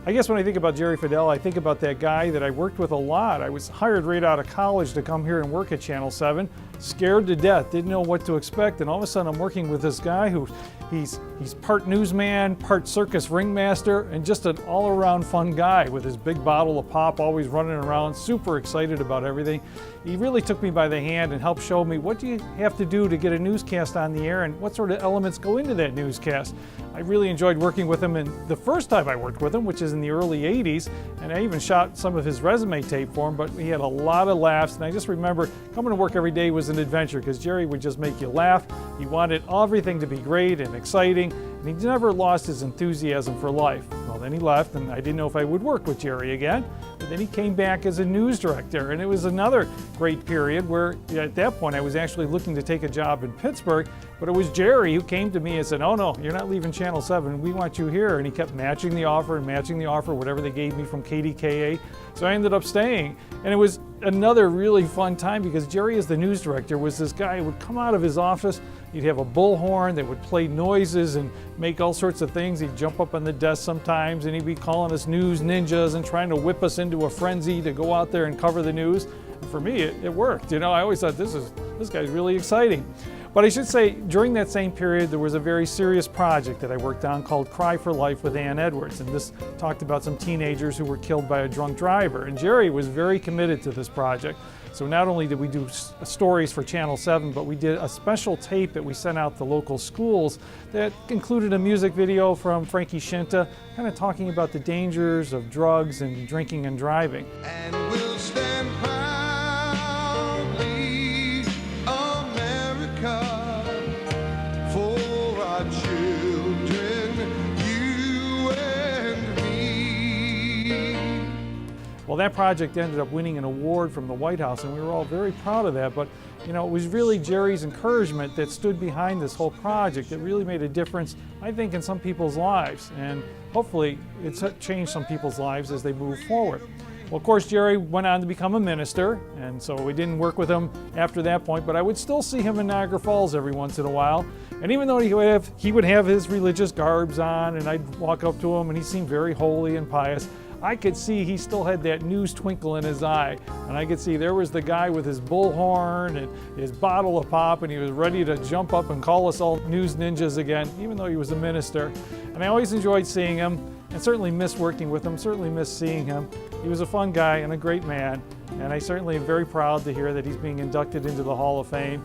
I guess when I think about Jerry Fidel, I think about that guy that I worked with a lot. I was hired right out of college to come here and work at Channel 7, scared to death, didn't know what to expect, and all of a sudden I'm working with this guy who he's part newsman, part circus ringmaster, and just an all-around fun guy with his big bottle of pop, always running around, super excited about everything. He really took me by the hand and helped show me what do you have to do to get a newscast on the air and what sort of elements go into that newscast. I really enjoyed working with him, and the first time I worked with him, which is in the early 80s, and I even shot some of his resume tape for him, but we had a lot of laughs, and I just remember coming to work every day was an adventure because Jerry would just make you laugh. He wanted everything to be great and exciting, and he never lost his enthusiasm for life. Well, then he left, and I didn't know if I would work with Jerry again, but then he came back as a news director, and it was another great period where at that point I was actually looking to take a job in Pittsburgh, but it was Jerry who came to me and said, "Oh no, you're not leaving Channel 7, we want you here," and he kept matching the offer, whatever they gave me from KDKA, so I ended up staying, and it was another really fun time because Jerry, as the news director, was this guy who would come out of his office, he'd have a bullhorn that would play noises and make all sorts of things. He'd jump up on the desk sometimes and he'd be calling us news ninjas and trying to whip us into a frenzy to go out there and cover the news. And for me, it worked. You know, I always thought this guy's really exciting. But I should say, during that same period, there was a very serious project that I worked on called Cry for Life with Ann Edwards. And this talked about some teenagers who were killed by a drunk driver. And Jerry was very committed to this project. So not only did we do stories for Channel 7, but we did a special tape that we sent out to local schools that included a music video from Frankie Shinta, kind of talking about the dangers of drugs and drinking and driving. And we'll stand proudly, America, for our children, you and me. Well, that project ended up winning an award from the White House, and we were all very proud of that. But, you know, it was really Jerry's encouragement that stood behind this whole project that really made a difference, I think, in some people's lives. And hopefully it's changed some people's lives as they move forward. Well, of course, Jerry went on to become a minister, and so we didn't work with him after that point, but I would still see him in Niagara Falls every once in a while. And even though he would have his religious garbs on, and I'd walk up to him, and he seemed very holy and pious, I could see he still had that news twinkle in his eye. And I could see there was the guy with his bullhorn and his bottle of pop, and he was ready to jump up and call us all news ninjas again, even though he was a minister. And I always enjoyed seeing him, and certainly missed working with him, certainly missed seeing him. He was a fun guy and a great man, and I certainly am very proud to hear that he's being inducted into the Hall of Fame.